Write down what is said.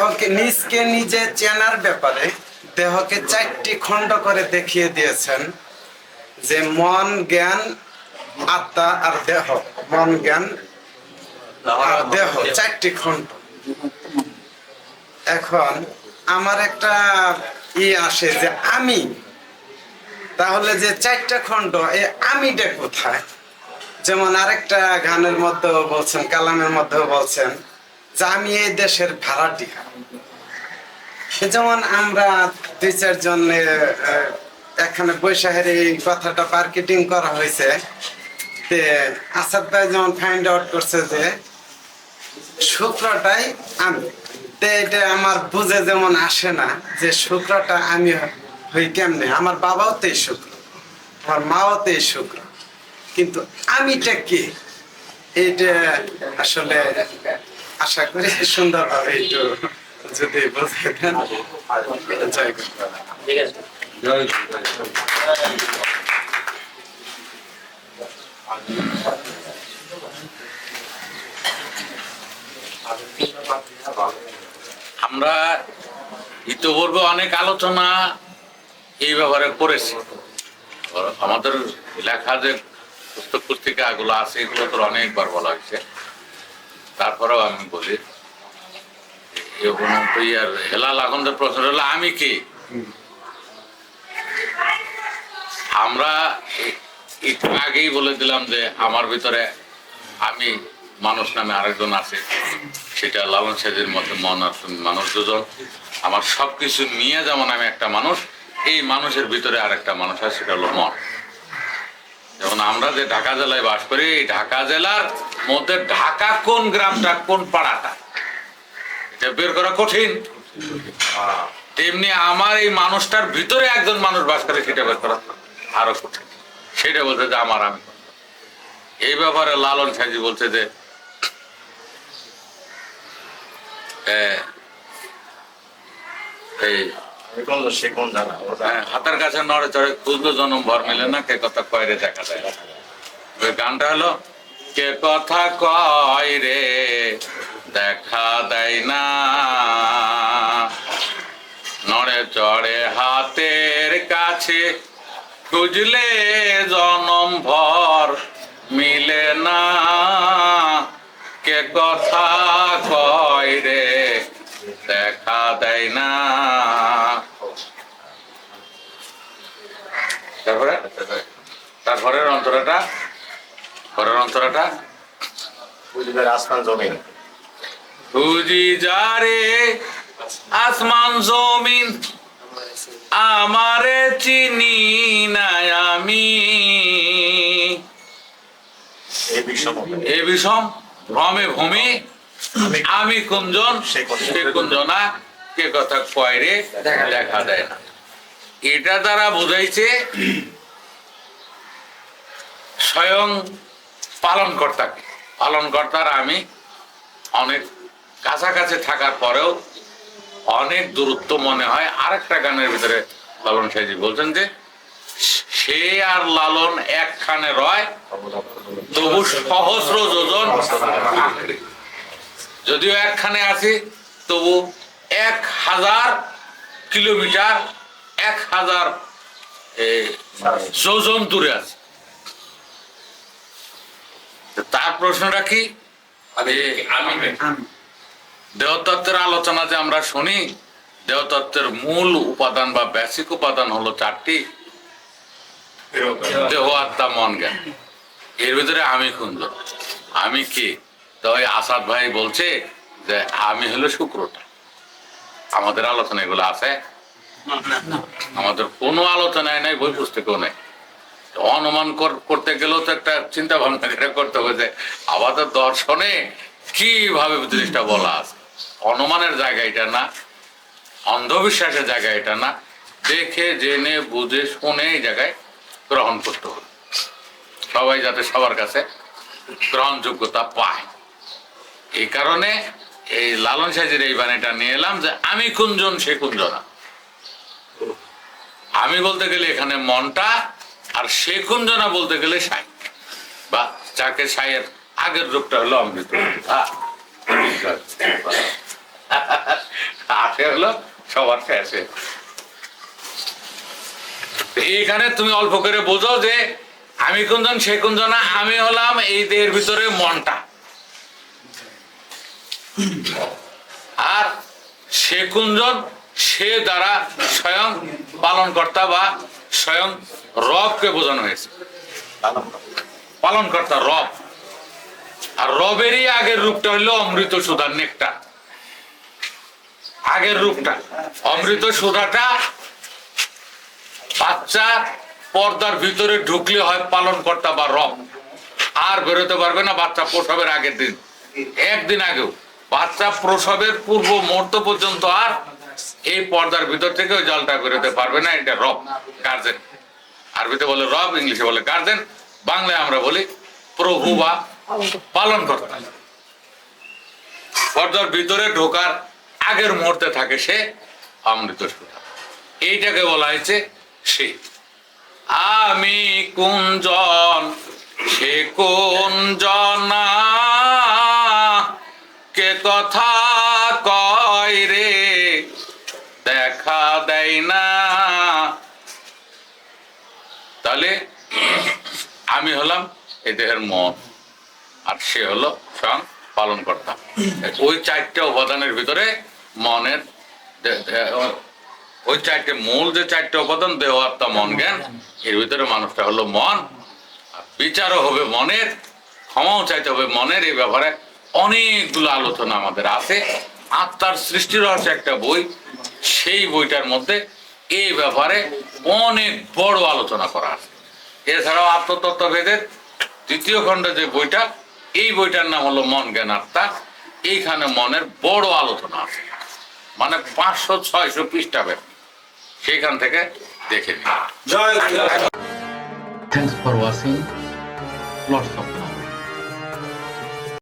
দেহকে নিজকে নিজে চেনার ব্যাপারে দেহকে 4টি খণ্ড করে দেখিয়ে দিয়েছেন, যে মন, জ্ঞান, আত্মা আর দেহ। মন, জ্ঞান আর দেহ 4টি খণ্ড। এখন আমার একটা আসে যে আমি, তাহলে যে 4টা খণ্ড, এই আমিটা কোথায়? যেমন আরেকটা গানের মধ্যে বলছেন, কালামের মধ্যে বলছেন যে আমি এই দেশের ভাড়াটিয়া। যেমন আমরা 2-4 জন এখানে বৈশাখের এই কথাটা মার্কেটিং করা হয়েছে, আসাদ ভাই যেমন ফাইন্ড আউট করছে যে শুক্রটাই আমি। এটা আমার বুঝে যেমন আসে না যে শুক্রটা আমি হই কেমনে। আমার বাবাও তো শুক্র, আমার মাও তো শুক্র, কিন্তু আমিটা কি? এইটা আসলে আশা করি সুন্দরভাবে একটু যদি বুঝে দেন। জয় গুরু। ঠিক আছে। আমরা ইতিপূর্বে অনেক আলোচনা এই ব্যাপারে করেছি। আমাদের লেখা যে পুস্তক পুস্তিকা এগুলো আছে, এগুলো তো অনেকবার বলা হয়েছে। তারপরেও আমি বলি, হেলাল আখন্দের প্রশ্ন হলো আমি কি? আমরা একটু আগেই বলে দিলাম যে আমার ভিতরে আমি মানুষ নামে আরেকজন আছে, সেটা লালন সাহেবের মধ্যে মন আর মানুষ দুজন। আমার সবকিছু নিয়ে যেমন আমি একটা মানুষ, এই মানুষের ভিতরে আরেকটা মানুষ আছে, সেটা হলো মন। যেমন আমরা যে ঢাকা জেলায় বাস করি, এই ঢাকা জেলার মধ্যে ঢাকা কোন গ্রামটা, কোন পাড়াটা, এটা বের করা কঠিন। তেমনি আমার এই মানুষটার ভিতরে একজন মানুষ বাস করে, সেটা বের করা আরো কঠিন। সেটা বলতে যে আমার আমি। এই ব্যাপারে লালন সাহেজি বলছে যে হাতের কাছে নড়ে চড়ে খুঁজলো জনম ভর মিলে না, কে কথা কয় রে দেখা যায়। গানটা হলো, কে কথা কয় রে দেখা দেয় না, নড়ে চড়ে হাতের কাছে খুঁজলে জনম ভর মিলে না, কে কথা কয় রে দেখা দেয় না। তারপরের অন্তরাটা, পরের অন্তরাটা, আসমান জমিন খুঁজি যারে আসমান জমিন, আমারে চিনি না আমি, এ বিষম ভ্রমে ভূমি, আমি কুঞ্জন সে কুঞ্জনা, কে কথা কয় রে দেখা দেয় না। এটা দ্বারা বুঝাইছে স্বয়ং পালনকর্তাকে। পালনকর্তার আমি অনেক কাছাকাছি থাকার পরেও অনেক দূরত্ব মনে হয়। আরেকটা গানের ভিতরে লালন সাহেজি বলছেন যে সে আর লালন একখানে রয়, তবু সহস্র যোজন। যদিও একখানে আছি, তবু 1000 কিলোমিটার, 1000 যোজন দূরে আছে। তার প্রশ্নটা কি? দেহতত্ত্বের আলোচনা যে আমরা শুনি, দেহতত্ত্বের মূল উপাদান বা বেসিক উপাদান হলো 4টি, দেহ, আত্মা, মন, জ্ঞান। এর ভিতরে আমি কুঞ্জন। আমি কি? তো ওই আসাদ ভাই বলছে যে আমি হলো শুক্রটা। আমাদের আলোচনা এগুলো আছে? আমাদের কোনো আলোচনায় নাই, বই পুস্তকেও নাই। অনুমান করতে গেলেও তো একটা চিন্তা ভাবনা করতে হবে যে আমাদের দর্শনে কিভাবে জিনিসটা বলা আছে। অনুমানের জায়গা এটা না, অন্ধবিশ্বাসের জায়গা এটা না, দেখে জেনে বুঝে শুনে এই জায়গায় গ্রহণ করতে হবে, সবাই যাতে সবার কাছে গ্রহণযোগ্যতা পায়। এই কারণে এই লালন সাহেজের এই বাণীটা নিয়ে এলাম যে আমি কুঞ্জন সে কুঞ্জনা। আমি বলতে গেলে এখানে মনটা, আর সে কুঞ্জনা বলতে গেলে সাই, বা যাকে সাইয়ের আগের রূপটা হলো অমৃত। লাস্টে হলো সবার শেষে। এইখানে তুমি অল্প করে বোঝো যে আমি কোনজন সে কোনজন না, আমি হলাম এই দেহের ভিতরে মনটা, আর সে কোনজন সে দ্বারা স্বয়ং পালনকর্তা বা স্বয়ং রবকে বোঝানো হয়েছে। পালনকর্তা রব, আর রবেরই আগের রূপটা হলো অমৃত সুধার নেকটা। আগের রূপটা অমৃত সুধাটা বাচ্চা পর্দার ভিতরে ঢুকলে হয় পালনকর্তা বা রব, আর বেরোতে পারবে না বাচ্চা প্রসবের আগের দিন, একদিন আগেও বাচ্চা প্রসবের পূর্ব মুহূর্ত পর্যন্ত আর এই পর্দার ভিতর থেকে ওই জলটা বেরোতে পারবে না। এটা রব, গার্জেন। আরবিতে বলে রব, ইংলিশে বলে গার্জেন, বাংলায় আমরা বলি প্রভু বা পালনকর্তা। পর্দার ভিতরে ঢোকার আগের মুহূর্তে থাকে সে অমৃত সুধা। এইটাকে বলা হয়েছে সে। আমি কুঞ্জন সে কুঞ্জনা, কে কথা কয় রে দেখা দেয় না। তাহলে আমি হলাম এই দেহের মন, আর সে হলো স্বয়ং পালনকর্তা। ওই চারটে উপাদানের ভিতরে মনের ওই চারটে মূল যে চারটে উপাদান, দেহ আত্মা মন জ্ঞান, এর ভিতরে মানুষটা হলো মন। আর বিচারও হবে মনের, ক্ষমাও চাইতে হবে মনের। এই ব্যাপারে অনেকগুলো আলোচনা আমাদের আছে। আত্মার সৃষ্টি রহস্য একটা বই, সেই বইটার মধ্যে এই ব্যাপারে অনেক বড় আলোচনা করা আছে। এছাড়াও আত্মতত্ত্বভেদের 2য় খণ্ডে যে বইটা, এই বইটার নাম হলো মন জ্ঞান আত্মা। এইখানে মনের বড় আলোচনা আছে, মানে 500-600 পৃষ্ঠা ব্যাপী। সেইখান থেকে দেখে নিন। জয় Thanks for watching. Lots of love.